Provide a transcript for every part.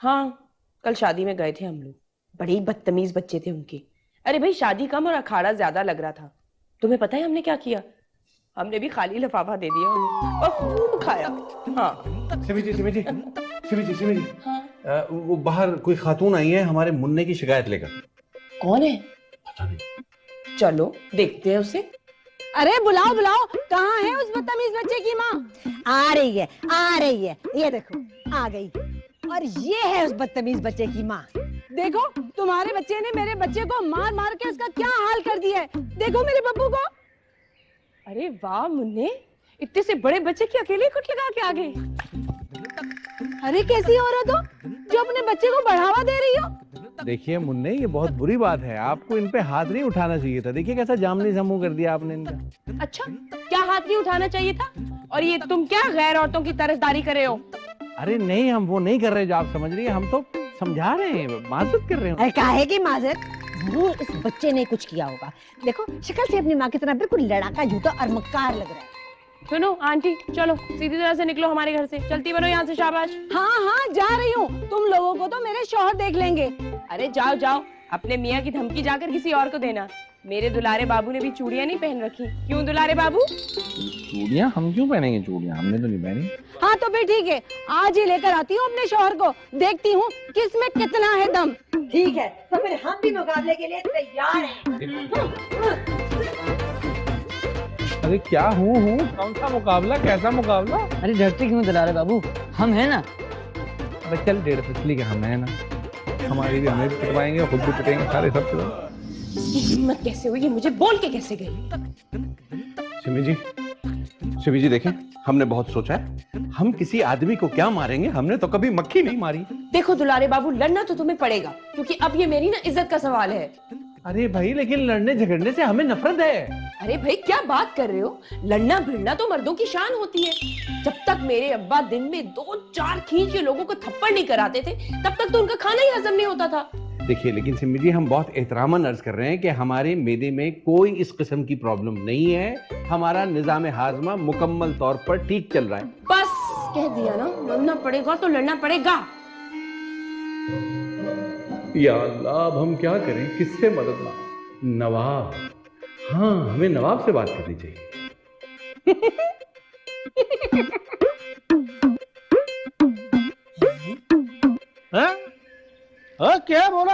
हाँ, कल शादी में गए थे हम लोग। बड़े ही बदतमीज बच्चे थे उनके। अरे भाई, शादी कम और अखाड़ा ज्यादा लग रहा था। तुम्हें पता है हमने क्या किया? हमने भी खाली लिफाफा दे दिया उन्हें और खूब खाया। हाँ। सिमी जी, सिमी जी, सिमी जी, सिमी जी। हाँ। वो बाहर कोई खातून आई है हमारे मुन्ने की शिकायत लेकर। कौन है? पता नहीं। चलो देखते हैं उसे। अरे बुलाओ बुलाओ, कहाँ है उस बदतमीज बच्चे की माँ? आ रही है, आ रही है, ये देखो आ गई। और ये है उस बदतमीज बच्चे की माँ। देखो तुम्हारे बच्चे ने मेरे बच्चे को मार मार के उसका क्या हाल कर दिया है। देखो मेरे बब्बू को। अरे वाह मुन्ने, इतने से बड़े बच्चे की अकेले कुट लगा के आ गए। अरे कैसी औरत हो जो अपने बच्चे को बढ़ावा दे रही हो। देखिए मुन्ने, ये बहुत बुरी बात है, आपको इन पे हाथ नहीं उठाना चाहिए था। देखिए कैसा जामनी समूह कर दिया आपने इनका। अच्छा, क्या हाथ नहीं उठाना चाहिए था? और ये तुम क्या गैर औरतों की तरफदारी कर रहे हो? अरे नहीं, हम वो नहीं कर रहे जो आप समझ रही है, हम तो समझा रहे हैं, माजरत कर रहे हैं। अरे काहे की माजरत? जरूर इस बच्चे ने कुछ किया होगा। देखो शक्ल से अपनी माँ की तरह बिल्कुल लड़ाका झूठा और मक्कार लग रहा है। सुनो आंटी, चलो सीधी तरह से निकलो हमारे घर से। चलती बनो यहाँ से, शाबाश। हाँ हाँ जा रही हूँ, तुम लोगों को तो मेरे शौहर देख लेंगे। अरे जाओ जाओ, अपने मियाँ की धमकी जाकर किसी और को देना। मेरे दुलारे बाबू ने भी चूड़ियाँ नहीं पहन रखी। क्यों दुलारे बाबू? चूड़ियाँ हम क्यों पहनेंगे? चूड़ियाँ हमने तो नहीं पहनी। हाँ तो फिर ठीक है, आज ही लेकर आती हूँ अपने शौहर को, देखती हूँ किसमें कितना है दम। ठीक है, तो फिर हम भी मुकाबले के लिए तैयार हैं। अरे क्या हूँ कौन सा मुकाबला, कैसा मुकाबला? अरे डरते क्यों दुलारे बाबू, हम हैं ना। अरे चल, 1.5 फिसली के हम है ना, हमारी भी हमें भी पिटवाएंगे, खुद भी पिटेंगे, सारे सब पिटवाएंगे। इसकी हिम्मत कैसे हुई? ये मुझे बोल के कैसे गई? सिमी जी देखें, हमने बहुत सोचा है। हम किसी आदमी को क्या मारेंगे, हमने तो कभी मक्खी नहीं मारी। देखो दुलारे बाबू, लड़ना तो तुम्हें पड़ेगा, क्योंकि अब ये मेरी ना इज्जत का सवाल है। अरे भाई, लेकिन लड़ने झगड़ने से हमें नफरत है। अरे भाई, क्या बात कर रहे हो? लड़ना भिड़ना तो मर्दों की शान होती है। जब तक मेरे अब्बा दिन में 2-4 खींच के लोगों को थप्पड़ नहीं कराते थे, तब तक तो उनका खाना ही हजम नहीं होता था। देखिए, लेकिन सिमी जी, हम बहुत एहतरामन अर्ज कर रहे हैं कि हमारे मेदे में कोई इस किस्म की प्रॉब्लम नहीं है। हमारा निजाम हाजमा मुकम्मल तौर पर ठीक चल रहा है। बस कह दिया ना, लड़ना पड़ेगा तो लड़ना पड़ेगा। या अल्लाह, अब हम क्या करें, किससे मदद मांगे? नवाब, हाँ हमें नवाब से बात करनी चाहिए। क्या बोला?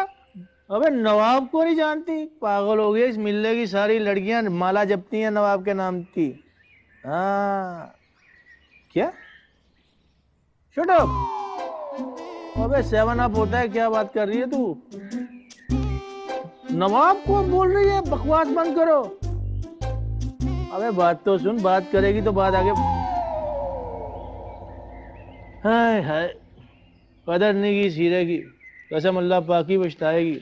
अबे नवाब को नहीं जानती? पागल हो गई, इस मिल्ले की सारी लड़कियां माला जपती हैं नवाब के नाम की। हाँ क्या? Shut up. अबे 7 अप होता है, क्या बात कर रही है तू? नवाब को बोल रही है? बकवास बंद करो। अबे बात तो सुन, बात करेगी तो बात आगे। हाय हाय, कदर नहीं की सीरे की, कसम अल्लाह पाकी पछताएगी।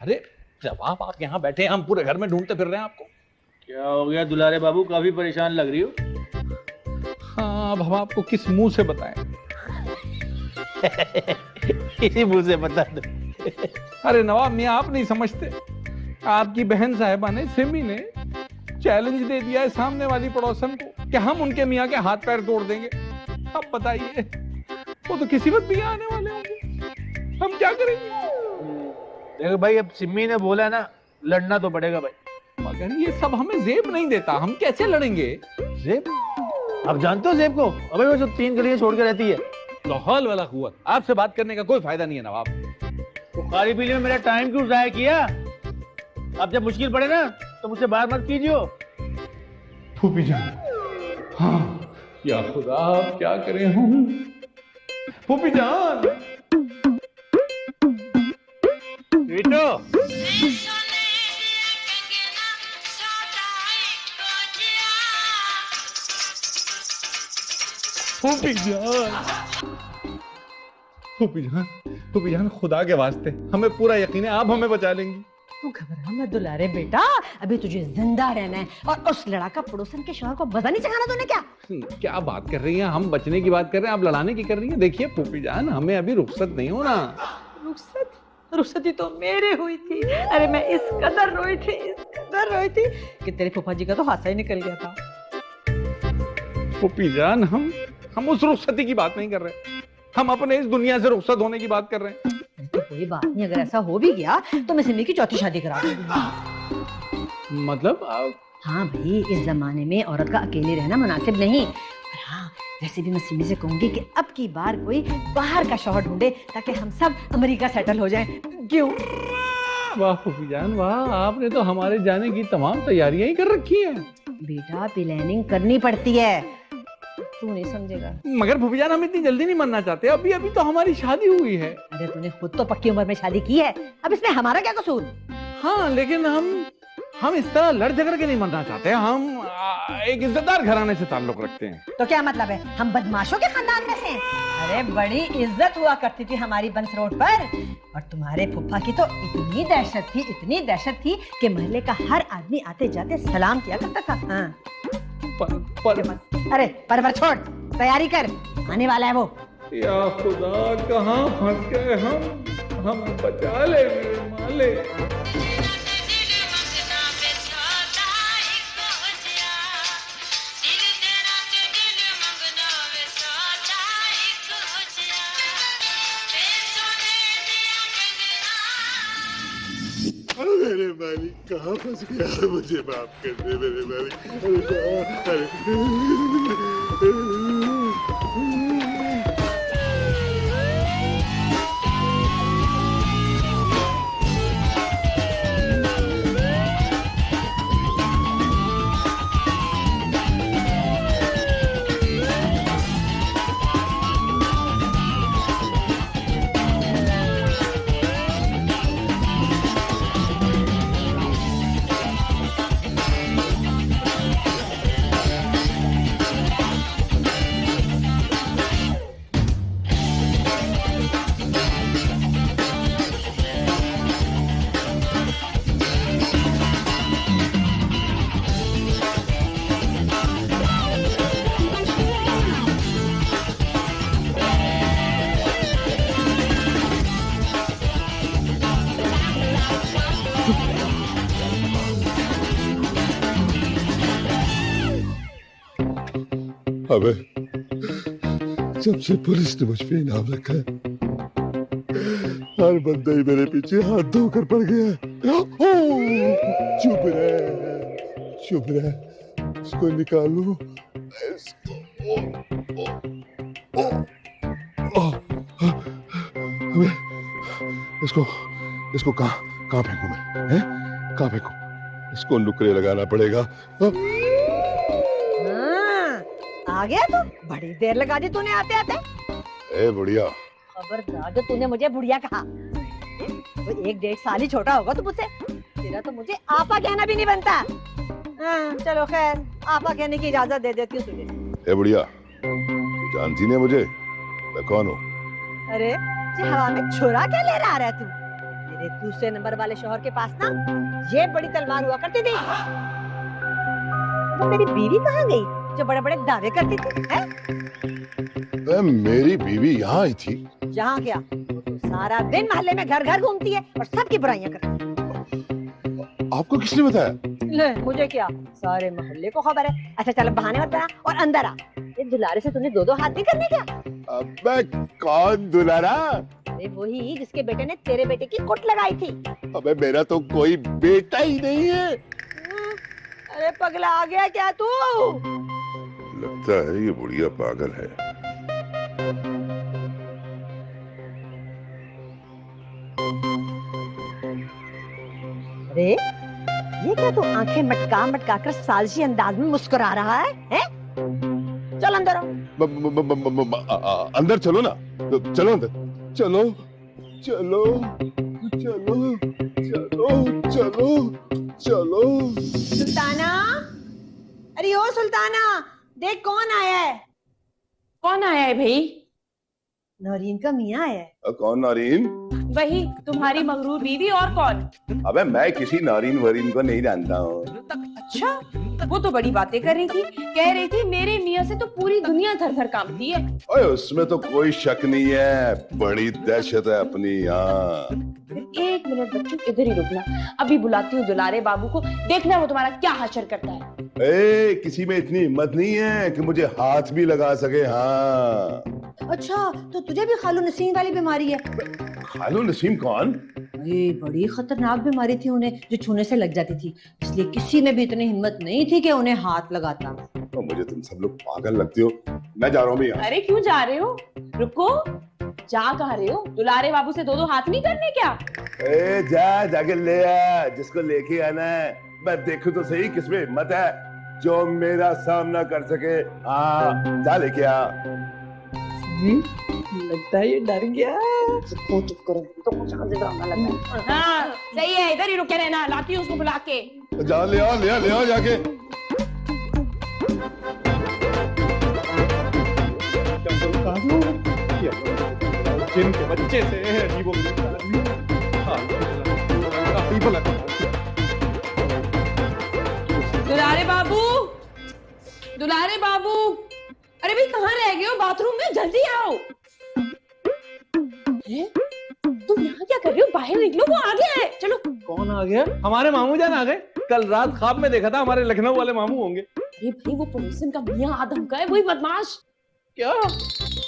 अरे जवाब, आप यहाँ बैठे हैं, हम पूरे घर में ढूंढते फिर रहे हैं आपको। क्या हो गया दुलारे बाबू, काफी परेशान लग रही हो। हाँ, अब हम आपको किस मुंह से बताएं? इसी मुंह से बता दो। अरे नवाब मियाँ, आप नहीं समझते। आपकी बहन साहिबा ने, सिमी ने चैलेंज दे दिया है सामने वाली पड़ोसन को कि हम उनके मियाँ के हाथ पैर तोड़ देंगे। अब बताइए, वो तो किसी वक्त भी आने वाले होंगे, हम क्या करेंगे? देखो भाई, अब सिम्मी ने बोला ना, लड़ना तो पड़ेगा भाई। मगर ये सब हमें जेब नहीं देता, हम कैसे लड़ेंगे? जेब? आप जानते हो जेब को? अबे वो जो 3 गलियां छोड़ के रहती है। लाहौल वाला कुव्वत, आपसे बात करने का कोई फायदा नहीं है नवाब। तो खाली पीली में मेरा टाइम क्यों जाया किया? अब जब मुश्किल पड़े ना तो मुझसे बात मत कीजिए। फूफी जान, हाँ या खुदा, अब क्या करें हम? फूफी जान, बेटो फूफी जान, फूफी जान, फूफी जान, खुदा के वास्ते हमें पूरा यकीन है आप हमें बचा लेंगी। तू घबरा मत दुलारे बेटा, अभी तुझे जिंदा रहना है। और उस लड़ाका पड़ोसन के शौहर को मजा नहीं चखाना तूने क्या? क्या बात कर रही हैं? हम बचने की बात कर रहे हैं, आप लड़ाने की कर रही हैं। देखिए फूफी जान, हमें अभी रुखसत नहीं होना। रुखसती तो मेरे हुई थी। अरे मैं इस कदर रोई थी कि तेरे फूफा जी का तो हादसा ही निकल गया था। फूफी जान, हम उस रुखसती की बात नहीं कर रहे। हम अपने इस दुनिया से रुखसत होने की बात कर रहे हैं। तो कोई बात नहीं, अगर ऐसा हो भी गया तो मैं सिमी की चौथी शादी करा दूंगी। मतलब हाँ भाई, इस जमाने में औरत का अकेले रहना मुनासिब नहीं। पर हाँ, वैसे भी मैं सिमी से कहूंगी कि अब की बार कोई बाहर का शौहर ढूंढे ताकि हम सब अमेरिका सेटल हो जाएं। क्यों? वाह फूफी जान वाह, आपने तो हमारे जाने की तमाम तैयारियां ही कर रखी हैं। बेटा, प्लानिंग करनी पड़ती है, तू नहीं समझेगा। मगर फूफी जान, हम इतनी जल्दी नहीं मरना चाहते। अभी अभी तो हमारी शादी हुई है। अरे तूने खुद तो पक्की उम्र में शादी की है, अब इसमें हमारा क्या कसूर? हाँ, लेकिन हम इस तरह लड़ झगड़ के नहीं मरना चाहते। हम एक इज्जतदार घराने से ताल्लुक रखते हैं। तो क्या मतलब है, हम बदमाशों के खानदान में से हैं? अरे बड़ी इज्जत हुआ करती थी हमारी बंस रोड पर, और तुम्हारे फुफ्फा की तो इतनी दहशत थी कि मोहल्ले का हर आदमी आते जाते सलाम किया करता था। हाँ। अरे पर छोड़, तैयारी कर, आने वाला है वो। या खुदा, कहाँ फंस गए हम बचा ले मेरे माले। मेरे मालिक, कहाँ फंस गया? मुझे माफ कर दे मेरे मालिक। अबे, जब से पुलिस ने मुझ पे इनाम रखा है, हर बंदा ही मेरे पीछे हाथ धोकर पड़ गया है। चुप रह, इसको निकालो। इसको कहाँ फेंकूं मैं? हैं? कहाँ फेंकूं? इसको नुकरे लगाना पड़ेगा। आ गया तू, बड़ी देर लगा दी तूने आते आते। ए बुढ़िया, खबरदार जो तूने मुझे बुढ़िया कहा। तो 1-1.5 साल ही छोटा होगा तू मुझसे, तेरा तो मुझे आपा कहना भी नहीं बनता। हाँ, चलो खैर, आपा कहने की इजाजत दे देती हूँ तुझे। ए बुढ़िया, तू जानती नहीं मुझे, मैं कौन हूँ? अरे ये हवा में छुरा क्या ले रहा है तू? मेरे दूसरे नंबर वाले शौहर के पास ना ये बड़ी तलवार हुआ करती थी। वो मेरी बीवी कहाँ गई जो बड़े बड़े दावे करती थी? है? मेरी बीवी यहाँ आई थी। यहाँ क्या, वो तो सारा दिन मोहल्ले में घर घर घूमती है और सबकी बुराइयां करती है। आपको किसने बताया? ले, मुझे क्या, सारे मोहल्ले को खबर है। अच्छा चल, बहाने मत बना और अंदर आ। ये दुलारे से तूने 2-2 हाथ नहीं करने क्या? अबे कौन दुलारा? अरे वही जिसके बेटे ने तेरे बेटे की कुट लगाई थी। अबे मेरा तो कोई बेटा ही नहीं है। अरे पगला आ गया क्या तू? लगता है ये बुढ़िया पागल है। अरे ये क्या, तू आंखें मटका मटका कर साजिशी अंदाज में मुस्कुरा रहा है? चल अंदर आओ। अंदर चलो ना, चलो अंदर, चलो चलो चलो चलो चलो चलो। सुल्ताना, अरे ओ सुल्ताना, देख कौन आया है। कौन आया है भाई? नौरीन का मियाँ आया है। कौन नारीन? वही तुम्हारी मगरूर बीवी, और कौन? अबे मैं किसी नारीन वरीन को नहीं जानता हूँ। अच्छा, वो तो बड़ी बातें कर रही थी, कह रही थी मेरे मियाँ से तो पूरी दुनिया थर थर कांपती है। ओए उसमें तो कोई शक नहीं है, बड़ी दहशत है अपनी यहाँ। एक मिनट बच्चों, इधर ही रुकना, अभी बुलाती हूँ दुलारे बाबू को, देखना वो तुम्हारा क्या हशर करता है। किसी में इतनी हिम्मत नहीं है कि मुझे हाथ भी लगा सके। हाँ अच्छा, तो तुझे भी खालू नसीम वाली बीमारी है? खालू नसीम कौन? अरे बड़ी खतरनाक बीमारी थी उन्हें, जो छूने से लग जाती थी, इसलिए किसी में भी इतनी हिम्मत नहीं थी कि उन्हें हाथ लगाता। तो मुझे तुम सब लोग पागल लगते हो। मैं जा रहा हूँ भैया। अरे क्यों जा रहे हो? रुको, जा कहाँ रहे हो? दुलारे बाबू से दो दो हाथ नहीं करने क्या? ए जाके ले आ, जिसको लेके आना है। मैं देखूं तो सही किसमें हिम्मत है जो मेरा सामना कर सके। हाँ जा लेके आ। लगता है ये डर गया। चुप करो, तो कुछ ड्रामा लग रहा है। हाँ सही है, इधर ही रुके रहना, लाती हूँ उसको बुला के। जा ले आ जाके। जिनके बच्चे से अजीबोगरीब आदमी। दुलारे बाबू, अरे भाई कहाँ रह गए हो? बाथरूम में, जल्दी आओ। हैं? तुम यहाँ क्या कर रहे हो? बाहर निकलो, वो आ गया है। चलो। कौन आ गया? हमारे मामू जान आ गए। कल रात ख्वाब में देखा था हमारे लखनऊ वाले मामू होंगे। अरे भाई वो पड़ोसन का मियाँ आदम का है, वही बदमाश। क्या?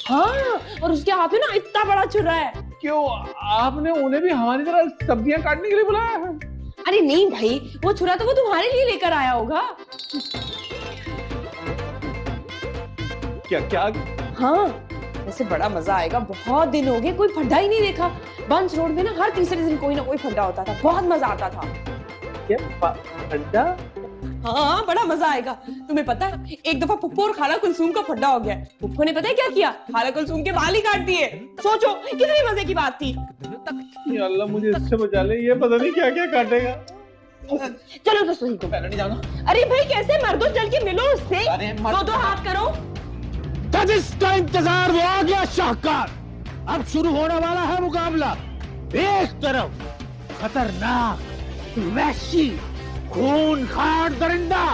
हाँ, और उसके हाथ में ना इतना बड़ा छुरा है। क्यों, आपने उन्हें भी हमारी तरह सब्जियां काटने के लिए बुलाया है? अरे नहीं भाई, वो छुरा तो वो तुम्हारे लिए लेकर आया होगा। क्या? हाँ, वैसे बड़ा मजा आएगा। बहुत दिन हो गए कोई फड्डा ही नहीं देखा। बंच रोड में ना हर तीसरे दिन कोई ना कोई फड्डा होता था, बहुत मजा आता था। क्या फड्डा? हाँ, बड़ा मजा आएगा। तुम्हें पता है, एक दफा पुप्पो और खाला कुलसूम का फड्डा हो गया। पुप्पो ने पता है क्या किया? खाला कुलसूम के बाल ही काट दिए। सोचो कितनी मजे की बात थी। या अल्लाह मुझे इससे बचा ले, ये पता नहीं क्या क्या काटेगा। चलो तो सही को। पहले नहीं जाना। अरे भाई कैसे मर्दों, चल के मिलो उससे। दो हाथ करो। जिसका इंतजार वो आ गया शाहकार। अब शुरू होने वाला है मुकाबला। एक तरफ खतरनाक वहशी खूंखार दरिंदा,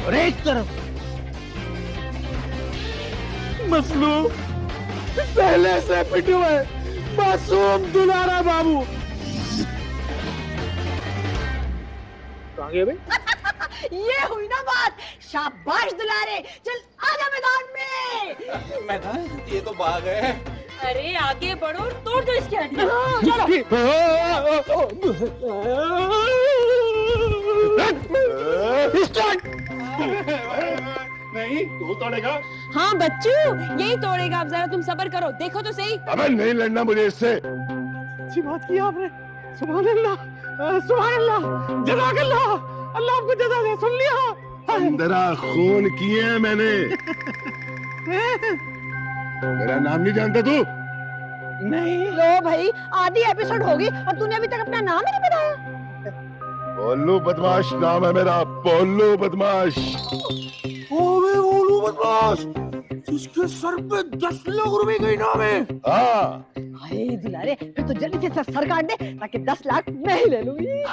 और एक तरफ मसलूम पहले से पिटे हुए मासूम दुलारा बाबू। कहाँ गए भाई? ये हुई ना बात। शाबाश दुलारे, चल आजा मैदान में। मैदान? ये तो भाग है। अरे आगे बढ़ो और तोड़ दो इसकी हड्डियां। चलो। नहीं, तू तोड़ेगा? हाँ बच्चू, यही तोड़ेगा। अब जरा तुम सब्र करो, देखो तो सही। अबे नहीं लड़ना मुझे इससे। अच्छी बात की आपने। सुभान अल्लाह, सुभान अल्लाह, जज़ाकल्लाह। अल्लाह आपको जज़ा दे। सुन लिया? 15 खून किए हैं मैंने। मेरा नाम नहीं जानता तू? नहीं। लो भाई, आधी एपिसोड होगी और तूने अभी तक अपना नाम ही नहीं बताया। बोलू बदमाश नाम है मेरा, बोलू बदमाश। ओवे बोलू बदमाश, जिसके सर पे 10 लाख रुपए का इनाम है। हाँ हाय दुलारे, फिर तो जल्दी से सर काट दे ताकि 10 लाख मैं ही ले लूंगी।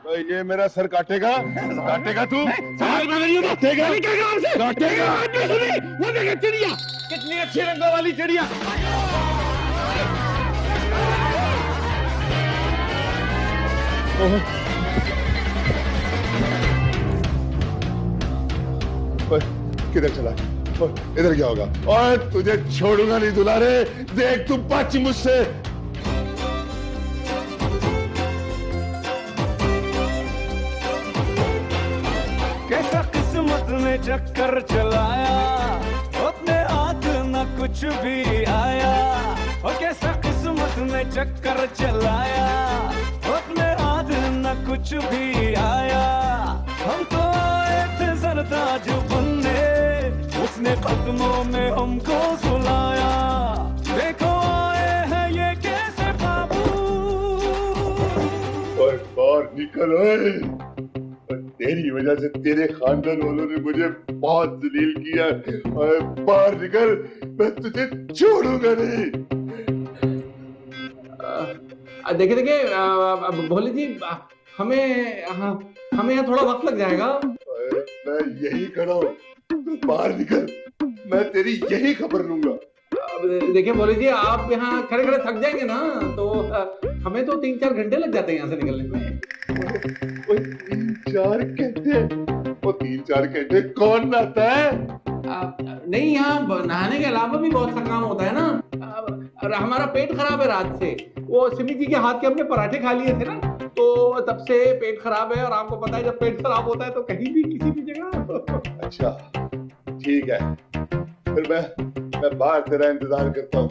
तो ये मेरा सर काटेगा? काटेगा तू? काटेगा? काटेगा? वो देखिए चिड़िया, कितनी अच्छी रंगों वाली चिड़िया। ओए, किधर चला? ओए, इधर क्या होगा? और तुझे छोड़ूंगा नहीं दुलारे, देख तू बच मुझसे। कैसा किस्मत ने चक्कर चलाया, अपने हाथ न कुछ भी आया। और कैसा किस्मत ने चक्कर चलाया, अपने हाथ न कुछ भी आया। हम तो आए थे सरताज बनने, उसने कदमों में हमको सुलाया। देखो आए हैं ये कैसे बाबू। और बाहर निकल। ओए, तेरी वजह से तेरे खानदान वालों ने मुझे बहुत जलील किया। और बाहर निकल, मैं तुझे छोड़ूंगा नहीं। देखिए भोले जी, हमें यहाँ थोड़ा वक्त लग जाएगा। और मैं यही खड़ा हूँ, बाहर निकल, मैं तेरी यही खबर लूंगा। अब देखिए भोले जी, आप यहाँ खड़े खड़े थक जाएंगे ना, तो हमें तो 3-4 घंटे लग जाते हैं यहाँ से निकलने में। वो 3-4 घंटे? वो 3-4 घंटे कौन आता है? नहीं, यहाँ नहाने के अलावा भी बहुत सा काम होता है ना। और हमारा पेट खराब है रात से, वो सिमी जी के हाथ के हमने पराठे खा लिए थे ना, तो तब से पेट खराब है। और आपको पता है जब पेट खराब होता है तो कहीं भी किसी भी जगह। अच्छा ठीक है, फिर मैं बाहर तेरा इंतजार करता हूँ,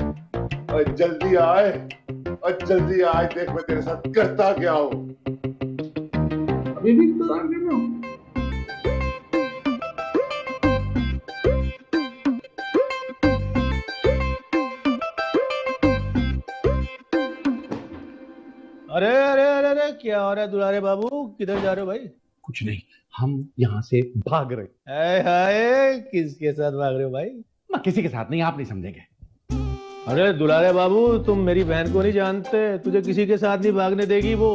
और जल्दी आए, और जल्दी आए, देख मैं तेरे साथ करता क्या हूँ। अभी भी इंतजार कर रहा हूँ। अरे अरे अरे अरे, क्या हो रहा है दुलारे बाबू? किधर जा रहे हो भाई? कुछ नहीं, हम यहाँ से भाग रहे। हाय हाय, किसके साथ भाग रहे हो भाई? मैं किसी के साथ नहीं, आप नहीं समझेंगे। अरे दुलारे बाबू, तुम मेरी बहन को नहीं जानते, तुझे किसी के साथ नहीं भागने देगी वो।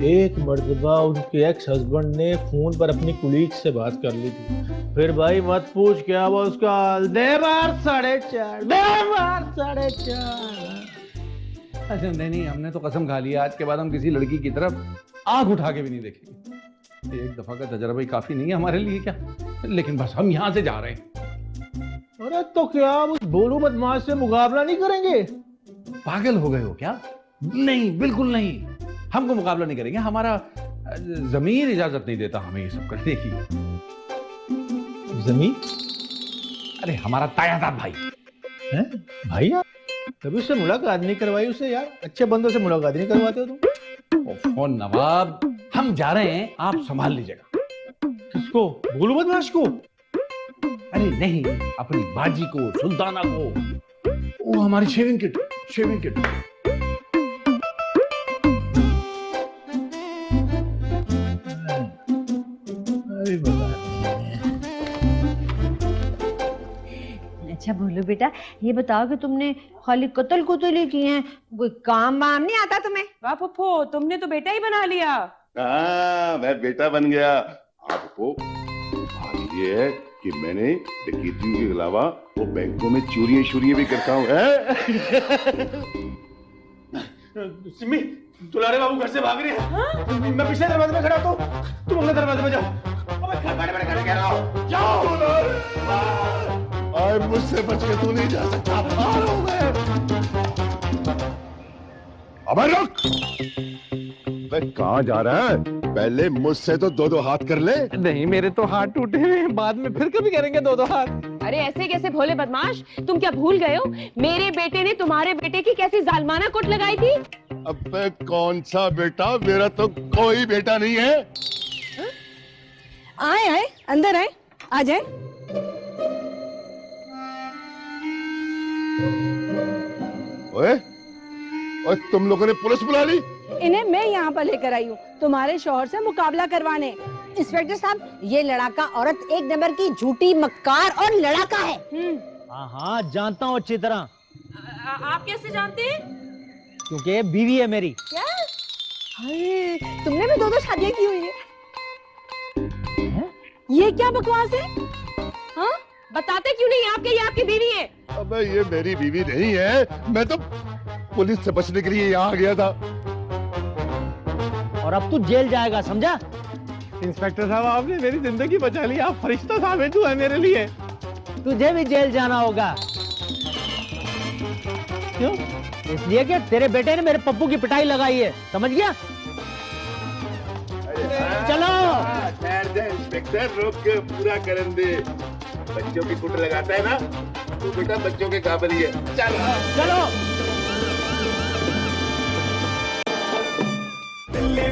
एक मर्तबा उनके एक्स हस्बैंड ने फोन पर अपनी कुलीग से बात कर ली थी, फिर भाई मत पूछ क्या हुआ उसका हाल। दे बार 4.5, दे बार 4.5। अच्छा नहीं, हमने तो कसम खा लिया आज के बाद हम किसी लड़की की तरफ आंख उठा के भी नहीं देखेंगे। एक दफा का तजर्बा ही काफी नहीं है हमारे लिए क्या? लेकिन बस हम यहाँ से जा रहे हैं। अरे तो क्या उस भोलू बदमाश से मुकाबला नहीं करेंगे? पागल हो गए हो क्या? नहीं, बिल्कुल नहीं, हमको मुकाबला नहीं करेंगे। हमारा जमीर इजाजत नहीं देता हमें ये सब करने की। जमीन? अरे हमारा तायाजाद भाई है भाई, यार कभी उससे मुलाकात नहीं करवाई उसे यार? अच्छे बंदों से मुलाकात नहीं करवाते हो तुम? ओफो नवाब, हम जा रहे हैं, आप संभाल लीजिएगा। किसको? भोलू बदमाश को? अरे नहीं, अपनी बाजी को, सुल्ताना को। वो हमारी शेविंग किट। अच्छा भोलू बेटा, ये बताओ कि तुमने खाली कत्ल कुतल ही किए हैं, कोई काम वाम नहीं आता तुम्हें? वाह पप्पो, तुमने तो बेटा ही बना लिया। हाँ, मैं बेटा बन गया। आपको बात ये है कि मैंने डकैतियों के अलावा वो बैंकों में चोरियां भी करता हूँ। सिमी, दुलारे बाबू घर से भाग रहे हैं। हाँ? मैं पिछले दरवाजे में खड़ा हूँ, तुम अगले दरवाजे में जाओ। जाओ। आए, मुझसे बच के तू नहीं जा सकता। बाहर हो गए। अबे रुक! मैं कहाँ जा रहा है? पहले मुझसे तो दो हाथ कर ले। नहीं, मेरे तो हाथ टूटे हुए हैं, बाद में फिर कभी करेंगे दो हाथ। अरे ऐसे कैसे भोले बदमाश, तुम क्या भूल गए हो मेरे बेटे ने तुम्हारे बेटे की कैसी जालमाना कुट लगाई थी? अबे कौन सा बेटा? मेरा तो कोई बेटा नहीं है। आए अंदर आए, आ जाए। ओए, तुम लोगों ने पुलिस बुला ली? इन्हें मैं यहाँ पर लेकर आई हूँ तुम्हारे शौहर से मुकाबला करवाने। इंस्पेक्टर साहब, ये लड़ाका औरत एक नंबर की झूठी मक्कार और लड़ाका है। हाँ, जानता हूँ अच्छी तरह। आप कैसे जानते हैं? क्योंकि ये बीवी है मेरी। क्या? अरे तुमने भी दो शादियां की हुई है? ये क्या बकवास है? हाँ, बताते क्यों नहीं आपके ये आपकी बीवी है? अबे ये मेरी बीवी नहीं है, मैं तो पुलिस से बचने के लिए यहाँ आ गया था। और अब तू जेल जाएगा, समझा? इंस्पेक्टर साहब, आपने मेरी जिंदगी बचा ली, आप फरिश्ता साबित हुए मेरे लिए। तुझे भी जेल जाना होगा। क्यों? इसलिए कि तेरे बेटे ने मेरे पप्पू की पिटाई लगाई है, समझ गया? चलो। ठहर जा इंस्पेक्टर, रोक के पूरा करन दे। बच्चों की कुट लगाता है ना, तू बेटा बच्चों के काबिल ही है। चलो चलो। दिल्ली